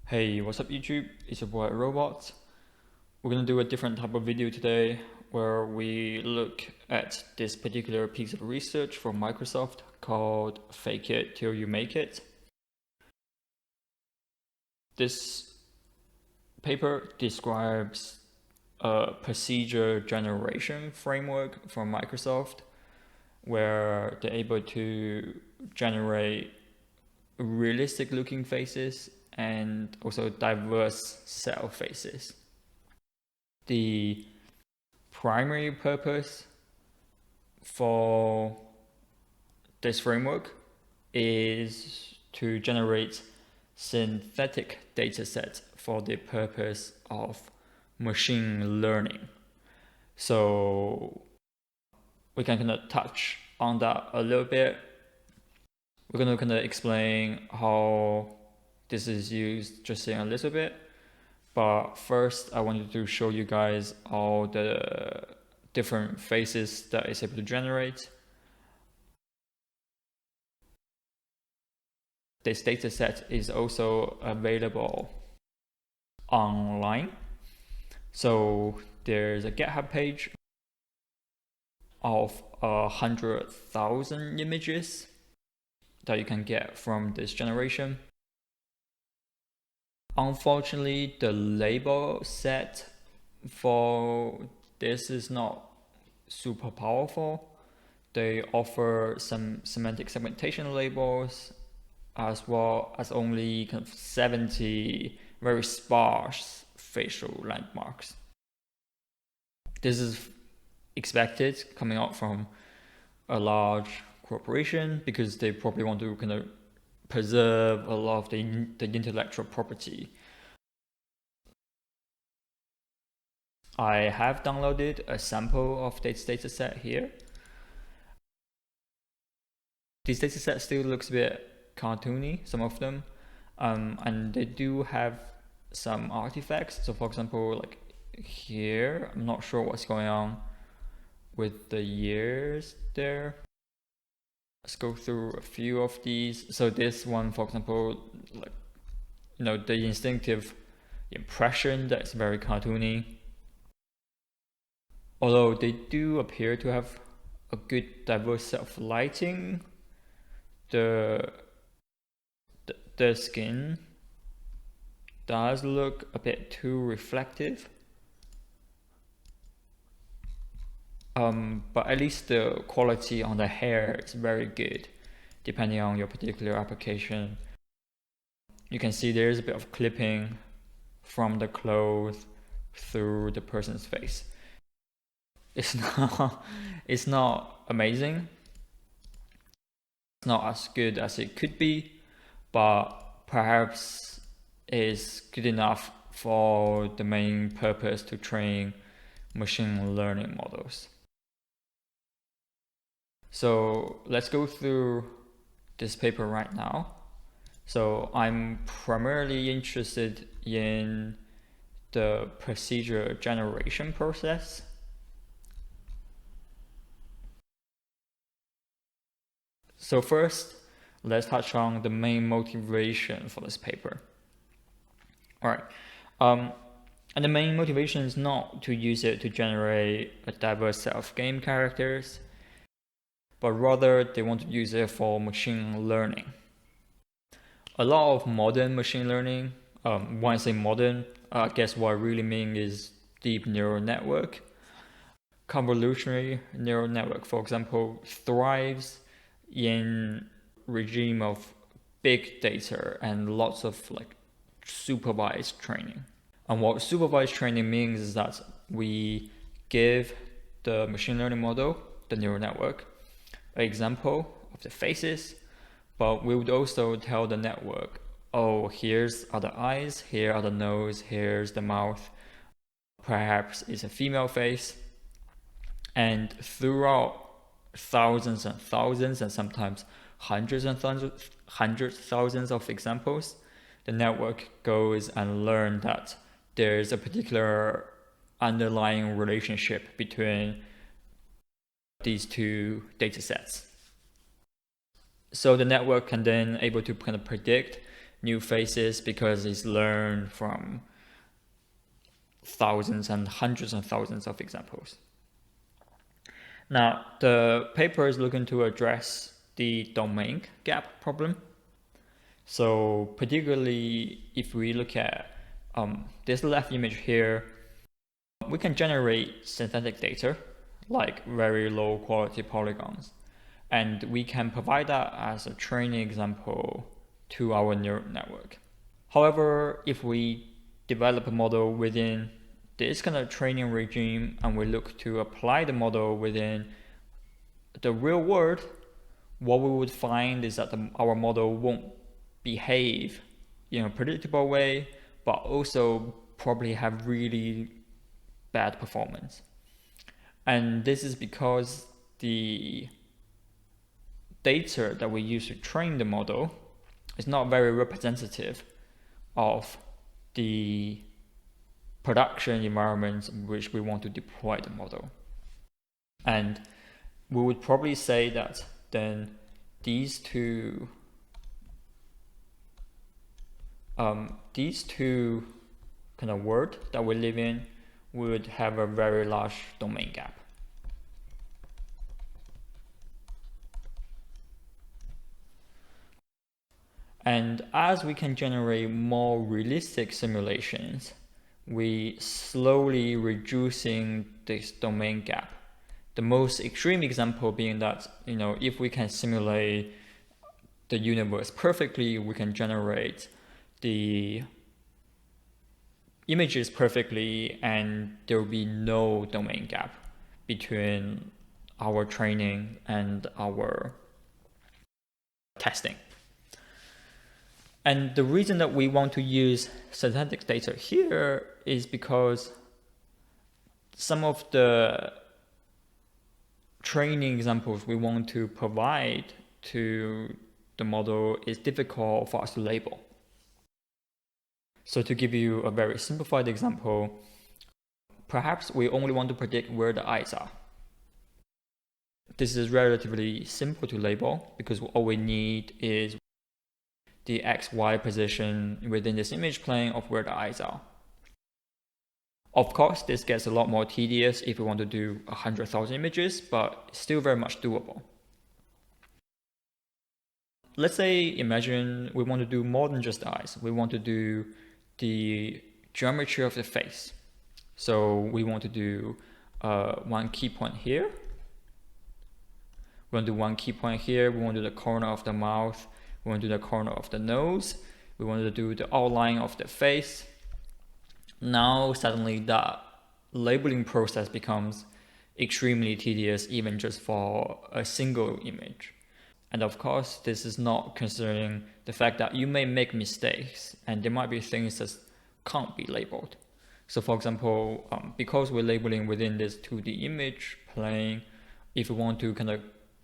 Hey, what's up YouTube? It's your boy Robot. We're gonna do a different type of video today where we look at this particular piece of research from Microsoft called Fake It Till You Make It. This paper describes a procedure generation framework from Microsoft where they're able to generate realistic looking faces and also diverse cell faces. The primary purpose for this framework is to generate synthetic datasets for the purpose of machine learning. So we can kind of touch on that a little bit. We're going to kind of explain how this is used just in a little bit. But first, I wanted to show you guys all the different faces that it's able to generate. This dataset is also available online. So there's a GitHub page of 100,000 images that you can get from this generation. Unfortunately, the label set for this is not super powerful. They offer some semantic segmentation labels as well as only kind of 70 very sparse facial landmarks. This is expected coming out from a large corporation because they probably want to kind of preserve a lot of the intellectual property. I have downloaded a sample of this dataset here. This dataset still looks a bit cartoony, some of them, and they do have some artifacts. So for example, like here, I'm not sure what's going on with the years there. Let's go through a few of these. So this one, for example, like, the instinctive impression that's very cartoony. Although they do appear to have a good diverse set of lighting, the skin does look a bit too reflective. But at least the quality on the hair is very good, depending on your particular application. You can see there's a bit of clipping from the clothes through the person's face. It's not amazing. It's not as good as it could be, but perhaps is good enough for the main purpose to train machine learning models. So let's go through this paper right now. So I'm primarily interested in the procedure generation process. So first, let's touch on the main motivation for this paper. All right. And the main motivation is not to use it to generate a diverse set of game characters, but rather they want to use it for machine learning. A lot of modern machine learning, when I say modern, I guess what I really mean is deep neural network. Convolutional neural network, for example, thrives in regime of big data and lots of supervised training. And what supervised training means is that we give the machine learning model, the neural network, an example of the faces, but we would also tell the network, oh, here's are the eyes, here are the nose, here's the mouth, perhaps it's a female face. And throughout thousands and thousands and sometimes hundreds thousands of examples, the network goes and learns that there's a particular underlying relationship between these two data sets. So the network can then able to kind of predict new faces because it's learned from thousands and hundreds and thousands of examples. Now, the paper is looking to address the domain gap problem. So particularly if we look at this left image here, we can generate synthetic data like very low quality polygons. And we can provide that as a training example to our neural network. However, if we develop a model within this kind of training regime and we look to apply the model within the real world, what we would find is that our model won't behave in a predictable way, but also probably have really bad performance. And this is because the data that we use to train the model is not very representative of the production environments in which we want to deploy the model. And we would probably say that then these two kind of world that we live in would have a very large domain gap. And as we can generate more realistic simulations, we slowly reducing this domain gap. The most extreme example being that, if we can simulate the universe perfectly, we can generate the images perfectly, and there will be no domain gap between our training and our testing. And the reason that we want to use synthetic data here is because some of the training examples we want to provide to the model is difficult for us to label. So to give you a very simplified example, perhaps we only want to predict where the eyes are. This is relatively simple to label because all we need is the XY position within this image plane of where the eyes are. Of course, this gets a lot more tedious if we want to do 100,000 images, but still very much doable. Let's say, imagine we want to do more than just the eyes. We want to do the geometry of the face. So we want to do one key point here. We want to do one key point here. We want to do the corner of the mouth. We want to do the corner of the nose. We want to do the outline of the face. Now suddenly that labeling process becomes extremely tedious, even just for a single image. And of course, this is not considering the fact that you may make mistakes and there might be things that can't be labeled. So for example, because we're labeling within this 2D image plane, if we want to kind of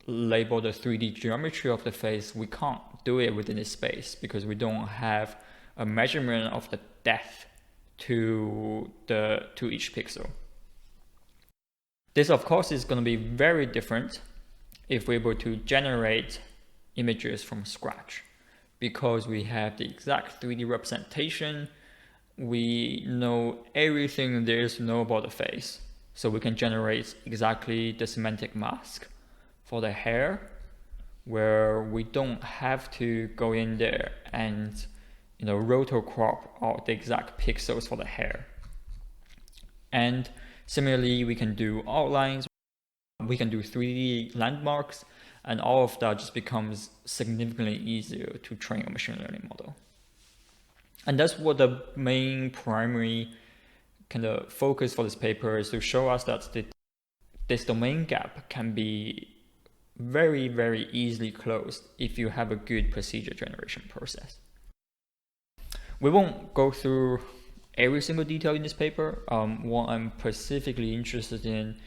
label the 3D geometry of the face, we can't do it within this space because we don't have a measurement of the depth to each pixel. This of course is going to be very different if we're able to generate images from scratch, because we have the exact 3D representation. We know everything there is to know about the face, so we can generate exactly the semantic mask for the hair, where we don't have to go in there and rotocrop out the exact pixels for the hair. And similarly, we can do outlines, we can do 3D landmarks, and all of that just becomes significantly easier to train a machine learning model. And that's what the main primary kind of focus for this paper is, to show us that this domain gap can be very, very easily closed if you have a good procedure generation process. We won't go through every single detail in this paper. What I'm specifically interested in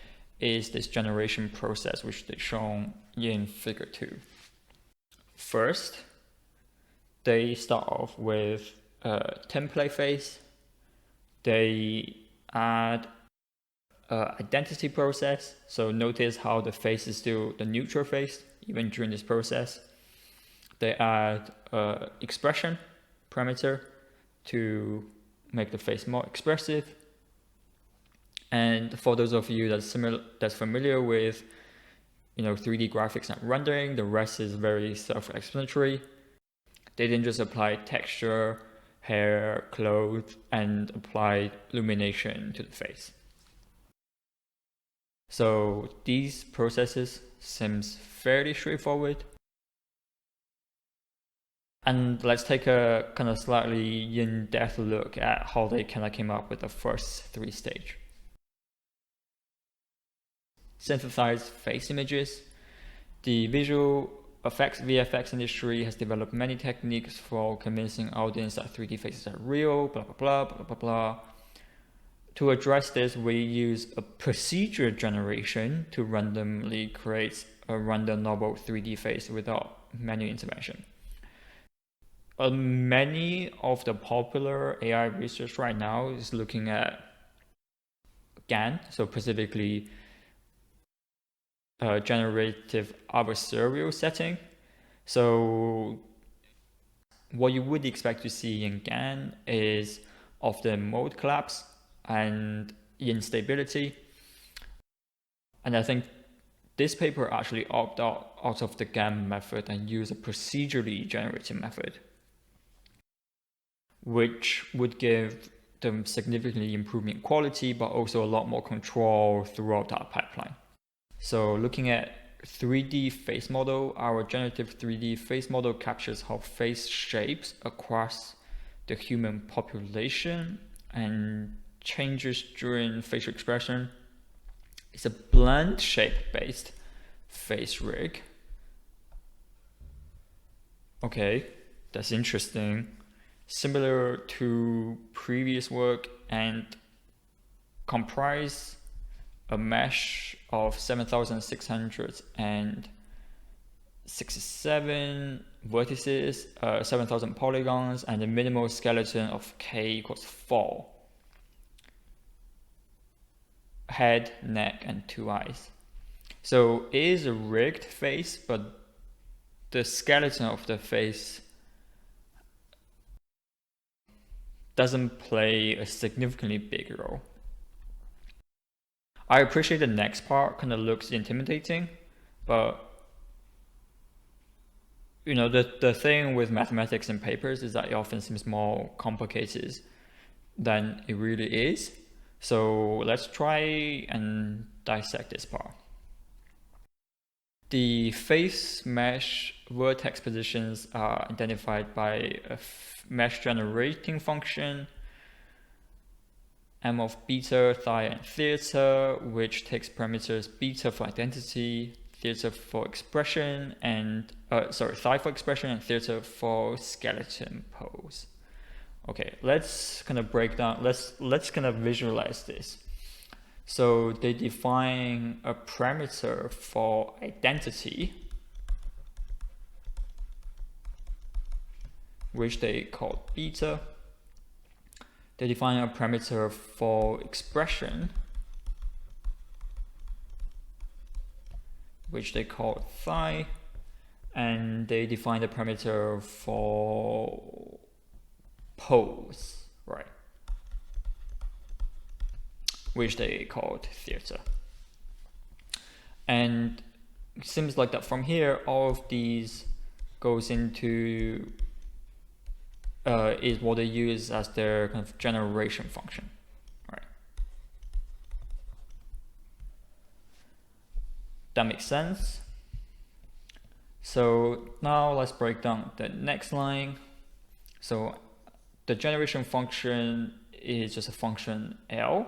is this generation process, which is shown in figure 2. First, they start off with a template face. They add identity process. So notice how the face is still the neutral face even during this process. They add expression. parameter to make the face more expressive. And for those of you that's familiar with 3D graphics and rendering, the rest is very self-explanatory. They didn't just apply texture, hair, clothes, and apply illumination to the face. So these processes seems fairly straightforward. And let's take a kind of slightly in-depth look at how they kind of came up with the first 3 stages. Synthesized face images. The visual effects VFX industry has developed many techniques for convincing audience that 3D faces are real, blah, blah, blah, blah, blah, blah. To address this, we use a procedure generation to randomly create a random novel 3D face without manual intervention. Many of the popular AI research right now is looking at GAN, so specifically generative adversarial setting. So what you would expect to see in GAN is often mode collapse and instability. And I think this paper actually opted out of the GAN method and used a procedurally generated method, which would give them significantly improving quality, but also a lot more control throughout that pipeline. So looking at 3D face model, our generative 3D face model captures how face shapes across the human population and changes during facial expression. It's a blend shape based face rig. Okay, that's interesting. Similar to previous work and comprise a mesh of 7,667 vertices, 7,000 polygons, and a minimal skeleton of k equals 4. Head, neck, and 2 eyes. So it is a rigged face, but the skeleton of the face doesn't play a significantly big role. I appreciate the next part kind of looks intimidating, but the thing with mathematics and papers is that it often seems more complicated than it really is. So let's try and dissect this part. The face mesh vertex positions are identified by a mesh generating function, m of beta, thigh, and theta, which takes parameters beta for identity, theta for expression, and thigh for expression, and theta for skeleton pose. Okay, let's kind of break down. Let's kind of visualize this. So they define a parameter for identity, which they call beta. They define a parameter for expression, which they call thigh, and they define the parameter for pose, right, which they called theta. And it seems like that from here, all of these goes into is what they use as their kind of generation function, right? That makes sense. So now let's break down the next line. So the generation function is just a function L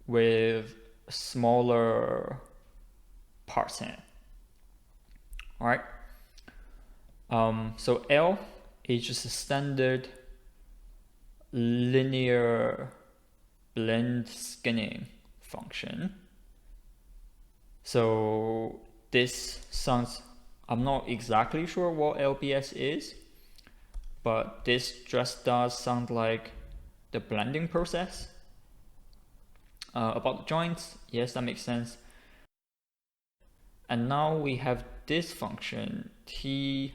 with smaller parts in it. All right. So L is just a standard linear blend skinning function. So this sounds, I'm not exactly sure what LBS is, but this just does sound like the blending process. About the joints, yes, that makes sense. And now we have this function T,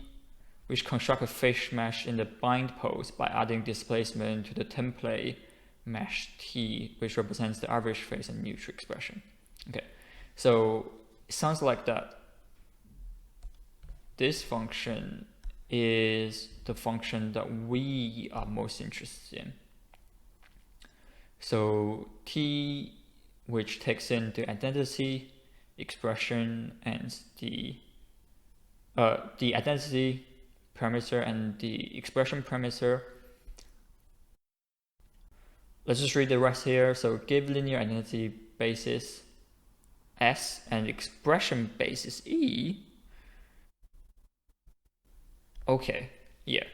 which construct a face mesh in the bind pose by adding displacement to the template mesh T, which represents the average face and neutral expression. Okay, so it sounds like that this function is the function that we are most interested in. So T, which takes in the identity, expression, and the identity parameter and the expression parameter. Let's just read the rest here. So give linear identity basis S and expression basis E. Okay, yeah.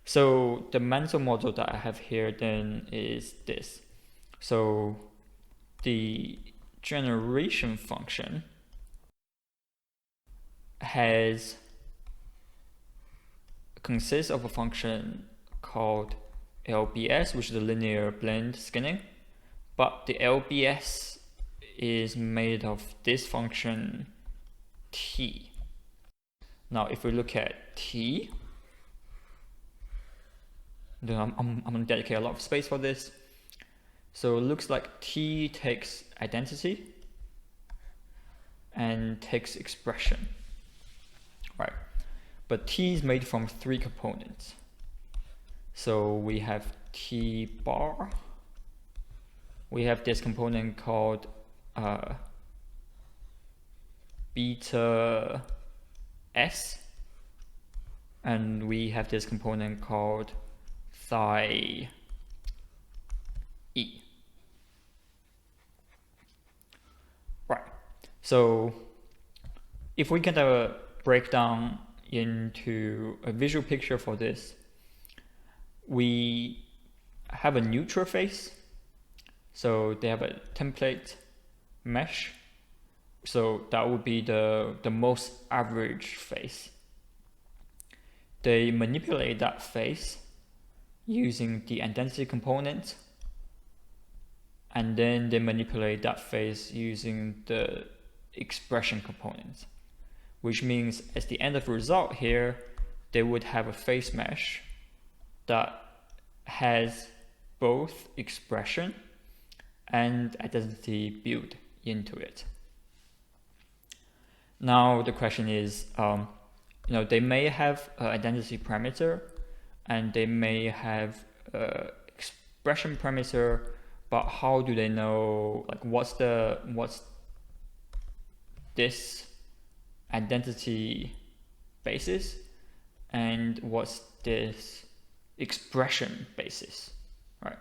So the mental model that I have here then is this. So the generation function consists of a function called LBS, which is the linear blend skinning, but the LBS is made of this function T. Now, if we look at T, then I'm going to dedicate a lot of space for this. So it looks like T takes identity and takes expression, right? But T is made from 3 components. So we have T bar, we have this component called beta S, and we have this component called psi E. Right, so if we can break down into a visual picture for this, we have a neutral face. So they have a template mesh. So that would be the most average face. They manipulate that face using the identity component, and then they manipulate that face using the expression component, which means at the end of the result here, they would have a face mesh that has both expression and identity built into it. Now the question is, they may have an identity parameter and they may have expression parameter, but how do they know, like, what's this identity basis and what's this expression basis, right?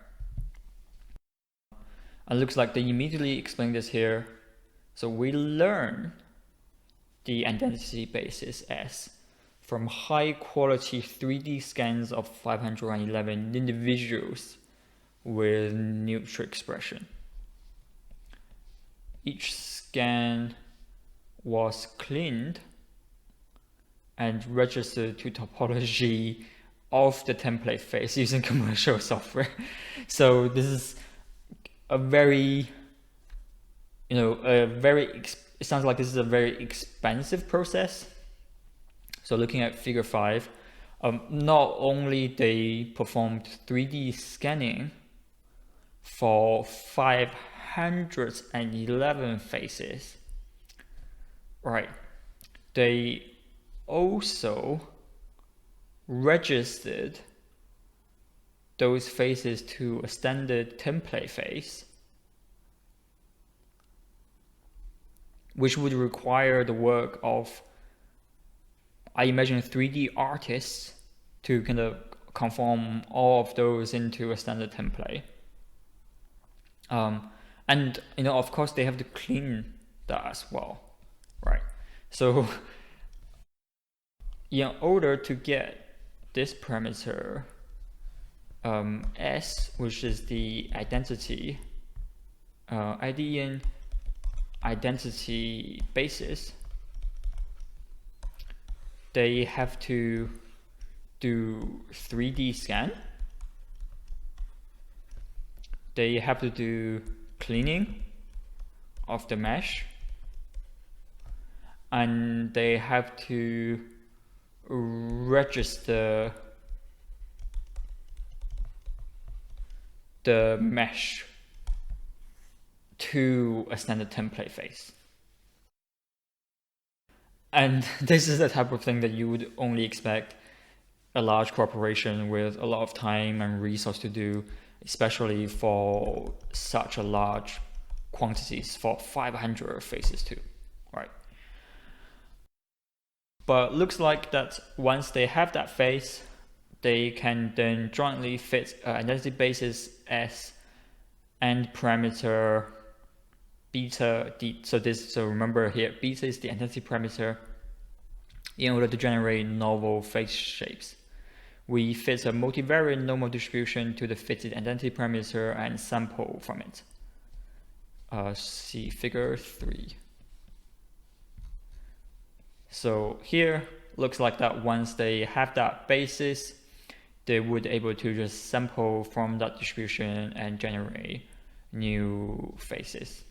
It looks like they immediately explain this here. So we learn the identity basis S from high quality 3D scans of 511 individuals with neutral expression. Each scan was cleaned and registered to topology of the template face using commercial software. So this is a very, it sounds like this is a very expensive process. So looking at figure 5, not only they performed 3D scanning for 511 faces, right? They also registered those faces to a standard template face, which would require the work of, I imagine, 3D artists to kind of conform all of those into a standard template. And of course they have to clean that as well, right? So in order to get this parameter S, which is the identity IDN identity basis, they have to do 3D scan, they have to do cleaning of the mesh, and they have to register the mesh to a standard template face. And this is the type of thing that you would only expect a large corporation with a lot of time and resource to do, especially for such a large quantities, for 500 faces too, right? But looks like that once they have that face, they can then jointly fit identity basis S and parameter beta d. So remember here, beta is the identity parameter in order to generate novel face shapes. We fit a multivariate normal distribution to the fitted identity parameter and sample from it. See figure 3. So here looks like that once they have that basis, they would able to just sample from that distribution and generate new faces.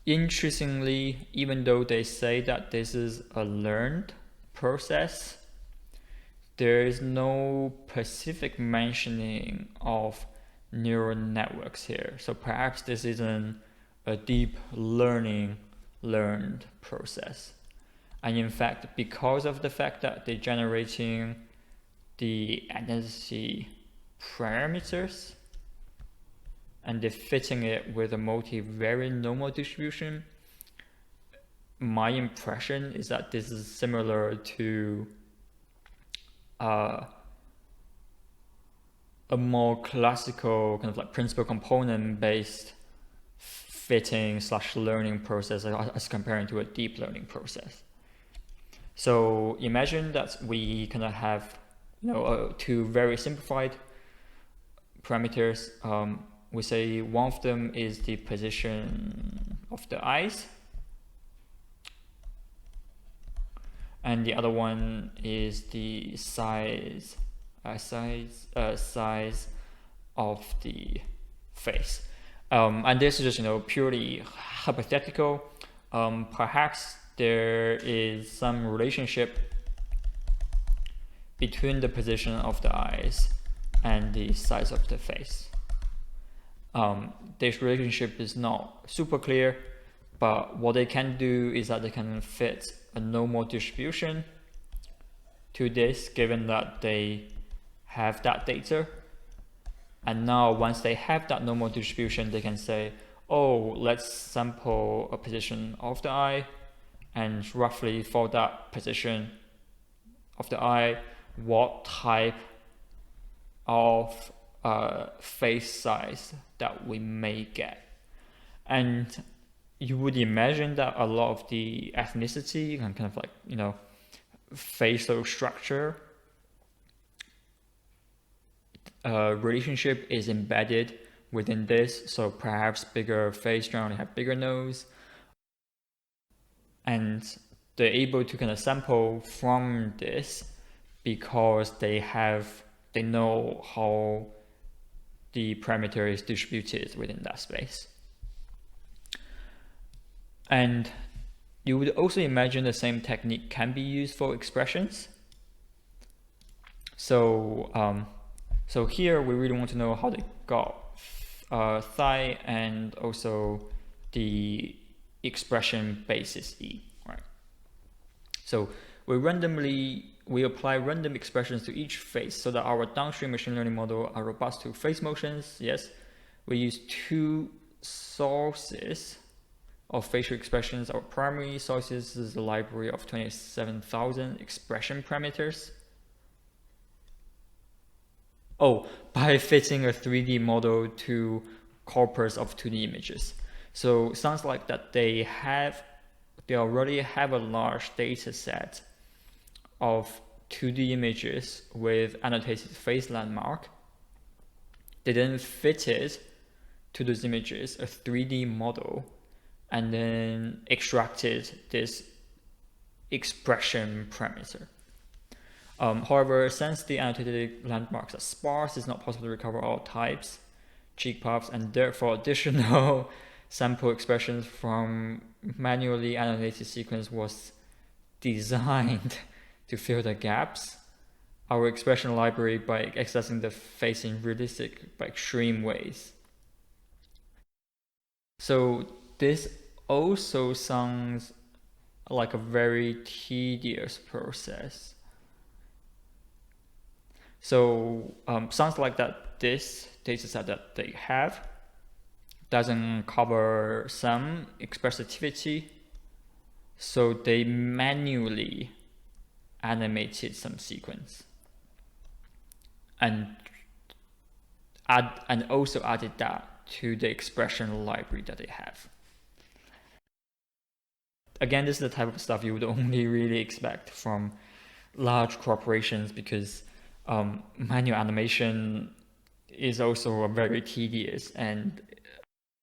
Interestingly, even though they say that this is a learned process, there is no specific mentioning of neural networks here. So perhaps this isn't a deep learned process. And in fact, because of the fact that they're generating the identity parameters and they're fitting it with a multivariate normal distribution, my impression is that this is similar to a more classical kind of like principal component based fitting / learning process as comparing to a deep learning process. So imagine that we kind of have two very simplified parameters. We say one of them is the position of the eyes, and the other one is the size of the face. And this is just purely hypothetical. Perhaps there is some relationship between the position of the eyes and the size of the face. This relationship is not super clear, but what they can do is that they can fit a normal distribution to this, given that they have that data. And now once they have that normal distribution, they can say, oh, let's sample a position of the eye, and roughly for that position of the eye, what type of face size that we may get. And you would imagine that a lot of the ethnicity and kind of like facial structure relationship is embedded within this. So perhaps bigger face generally have bigger nose, and they're able to kind of sample from this because they know how the parameter is distributed within that space. And you would also imagine the same technique can be used for expressions. So so here we really want to know how they got thigh and also the expression basis E, right? So we apply random expressions to each face so that our downstream machine learning model are robust to face motions. Yes, we use two sources of facial expressions. Our primary sources is a library of 27,000 expression parameters. Oh, by fitting a 3D model to corpus of 2D images. So it sounds like that they already have a large data set of 2D images with annotated face landmark. They then fitted to those images a 3D model and then extracted this expression parameter. However, since the annotated landmarks are sparse, it's not possible to recover all types, cheek puffs, and therefore additional sample expressions from manually annotated sequence was designed to fill the gaps, our expression library, by accessing the face in realistic but extreme ways. So this also sounds like a very tedious process. So sounds like that this dataset that they have doesn't cover some expressivity, so they manually animated some sequence and also added that to the expression library that they have. Again, this is the type of stuff you would only really expect from large corporations, because manual animation is also a very tedious and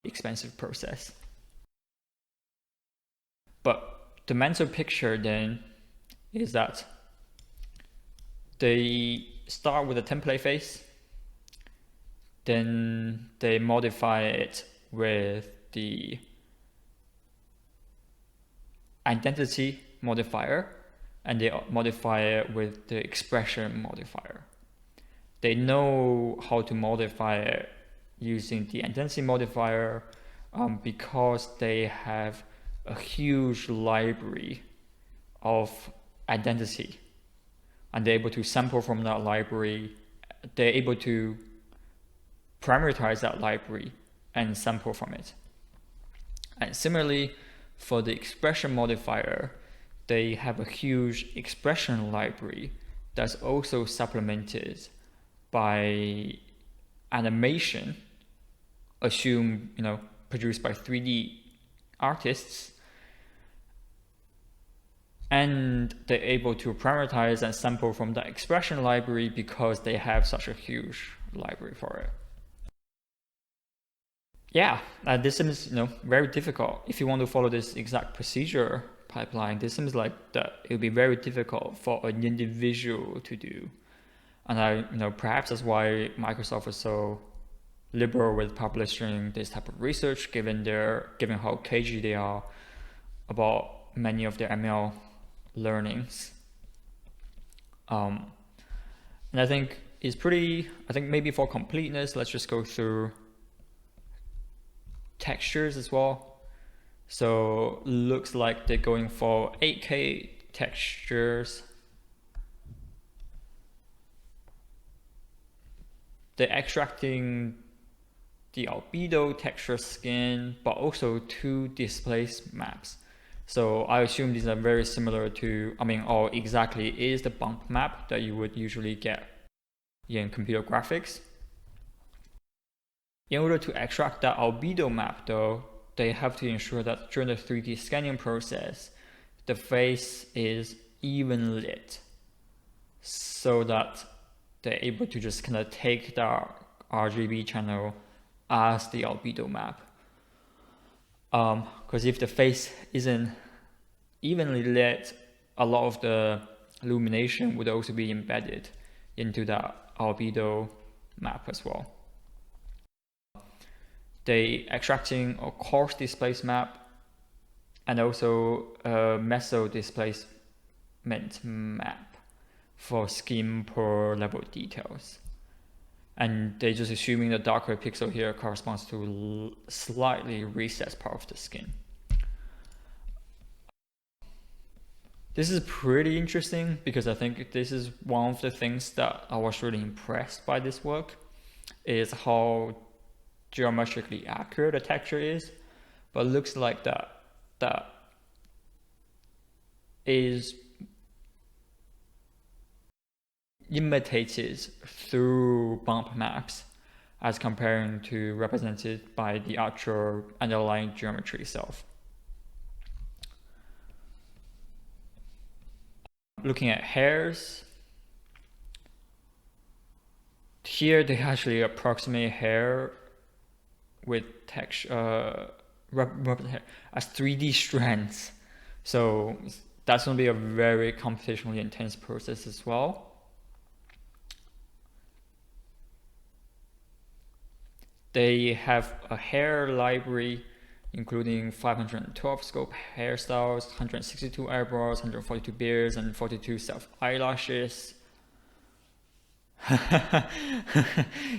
expensive process. But the mental picture then is that they start with a template face, then they modify it with the identity modifier, and they modify it with the expression modifier. They know how to modify it using the identity modifier because they have a huge library of identity, and they're able to sample from that library. They're able to parameterize that library and sample from it. And similarly, for the expression modifier, they have a huge expression library that's also supplemented by animation, produced by 3D artists, and they're able to parameterize and sample from the expression library because they have such a huge library for it. Yeah, this seems very difficult. If you want to follow this exact procedure pipeline, this seems like that it would be very difficult for an individual to do. And perhaps that's why Microsoft is so liberal with publishing this type of research, given how cagey they are about many of their ML learnings. And I think maybe for completeness, let's just go through textures as well. So looks like they're going for 8K textures. They're extracting the albedo texture skin, but also 2 displace maps. So I assume these are very similar to, or exactly is the bump map that you would usually get in computer graphics. In order to extract that albedo map though, they have to ensure that during the 3D scanning process, the face is even lit, so that they're able to just kind of take the RGB channel as the albedo map. Because if the face isn't evenly lit, a lot of the illumination would also be embedded into that albedo map as well. They extracting a coarse displace map and also a meso displacement map for skin per level details. And they're just assuming the darker pixel here corresponds to slightly recessed part of the skin. This is pretty interesting because I think this is one of the things that I was really impressed by this work, is how geometrically accurate the texture is. But it looks like that is imitated through bump maps as comparing to represented by the actual underlying geometry itself. Looking at hairs, here they actually approximate hair with texture as 3D strands. So that's going to be a very computationally intense process as well. They have a hair library including 512 scope hairstyles, 162 eyebrows, 142 beards, and 42 self eyelashes.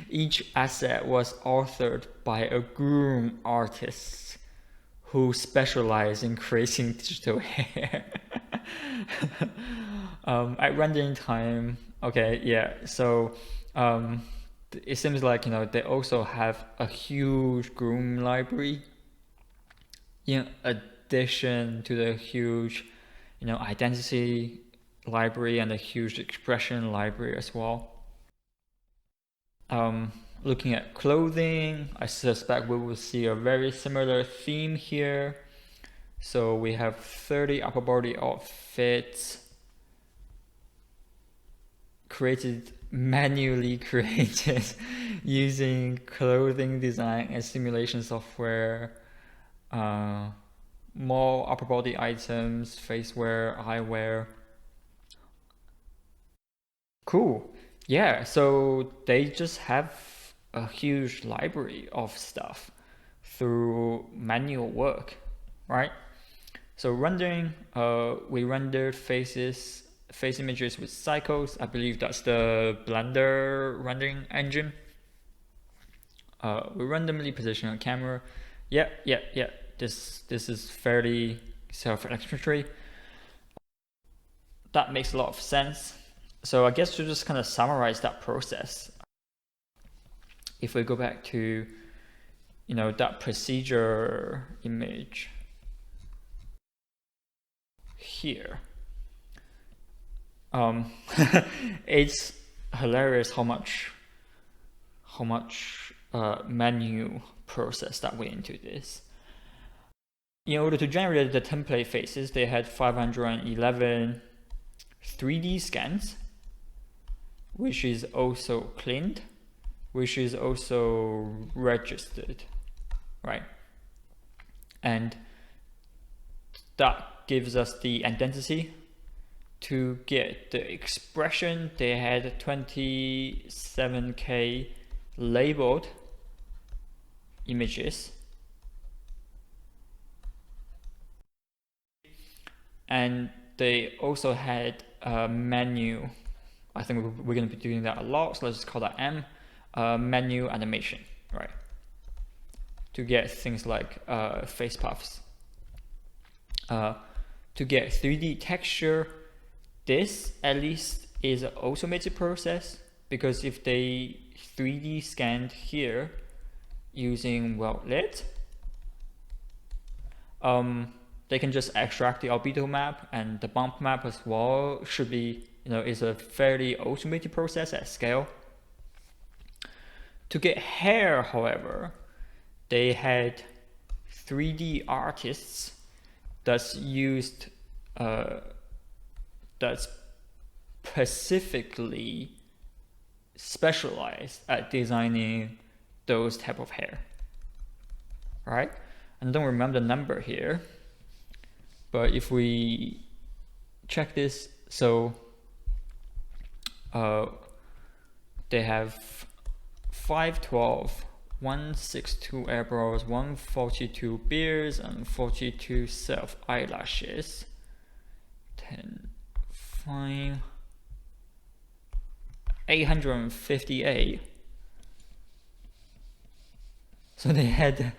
Each asset was authored by a groom artist who specialized in creating digital hair. At rendering time, okay, yeah, so it seems like, they also have a huge groom library in addition to the huge, identity library and a huge expression library as well. Looking at clothing, I suspect we will see a very similar theme here. So we have 30 upper body outfits manually created using clothing design and simulation software, more upper body items, face wear, eyewear. Cool. Yeah, so they just have a huge library of stuff through manual work, right? So rendering, we rendered face images with cycles. I believe that's the Blender rendering engine. We randomly position a camera. Yeah. This is fairly self-explanatory. That makes a lot of sense. So I guess to just kind of summarize that process, if we go back to, that procedure image here, it's hilarious how much menu process that went into this. In order to generate the template faces, they had 511 3D scans, which is also cleaned, which is also registered, right? And that gives us the identity. To get the expression, they had 27K labeled images. And they also had a menu. I think we're going to be doing that a lot, so let's just call that M, menu animation, right? To get things like face puffs. To get 3D texture, this at least is an automated process, because if they 3D scanned here using well-lit, they can just extract the albedo map, and the bump map as well should be, is a fairly automated process at scale. To get hair, however, they had 3D artists that's specifically specialized at designing those type of hair, right? And I don't remember the number here, but if we check this, so they have 512, 162 eyebrows, 142 beards, and 42 self eyelashes. 10, 5, 858. So they had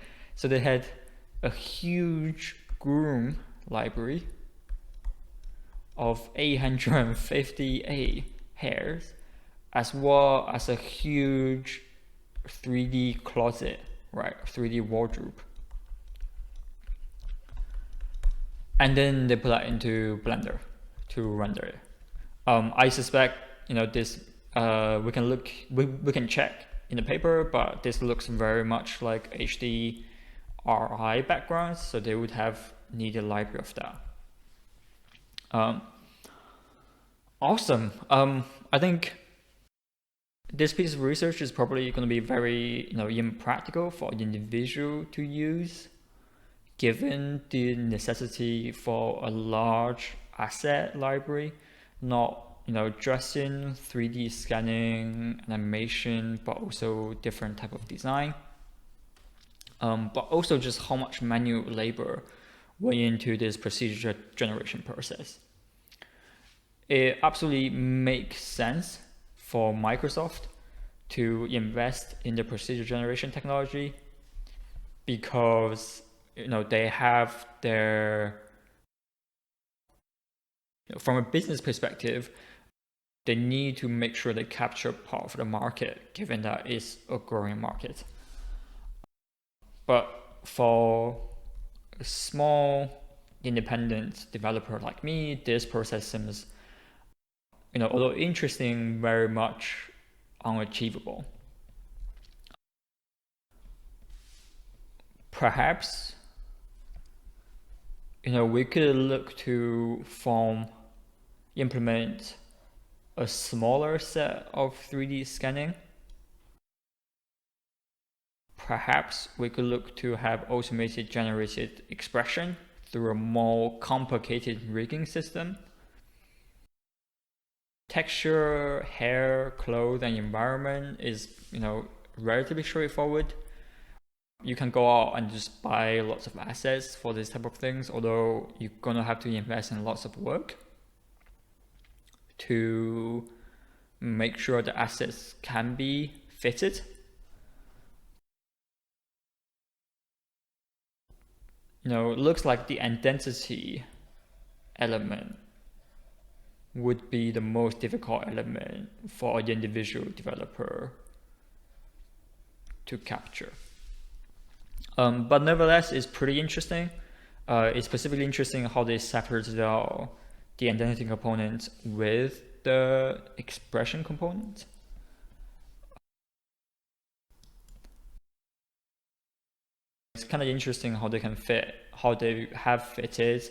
a huge groom library of 858 hairs, as well as a huge 3D closet, right? 3D wardrobe. And then they put that into Blender to render it. I suspect, this we can check in the paper, but this looks very much like HDRI backgrounds, so they would have needed a library of that. Awesome. I think this piece of research is probably going to be very, impractical for an individual to use, given the necessity for a large asset library, not, just in 3D scanning, animation, but also different type of design. but also just how much manual labor went into this procedure generation process. It absolutely makes sense for Microsoft to invest in the procedure generation technology because they have their, from a business perspective, they need to make sure they capture part of the market, given that it's a growing market. But for a small independent developer like me, this process seems, although interesting, very much unachievable. Perhaps, we could look to implement a smaller set of 3D scanning. Perhaps we could look to have automated generated expression through a more complicated rigging system. Texture, hair, clothes, and environment is, relatively straightforward. You can go out and just buy lots of assets for this type of things, although you're gonna have to invest in lots of work to make sure the assets can be fitted. It looks like the identity element would be the most difficult element for an individual developer to capture. But nevertheless, it's pretty interesting. It's specifically interesting how they separated out the identity component with the expression component. It's kind of interesting how they have fitted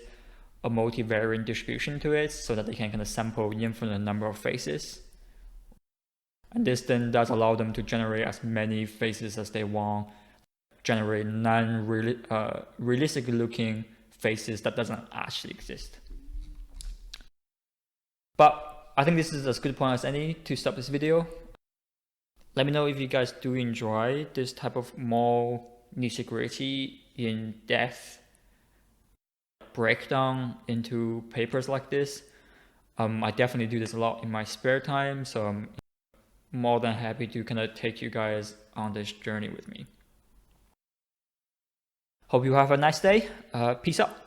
a multivariate distribution to it so that they can kind of sample infinite number of faces. And this then does allow them to generate as many faces as they want, generate non-realistic looking faces that doesn't actually exist. But I think this is as good a point as any to stop this video. Let me know if you guys do enjoy this type of more nitty-gritty, in-depth breakdown into papers like this. I definitely do this a lot in my spare time, so I'm more than happy to kind of take you guys on this journey with me. Hope you have a nice day. Peace out.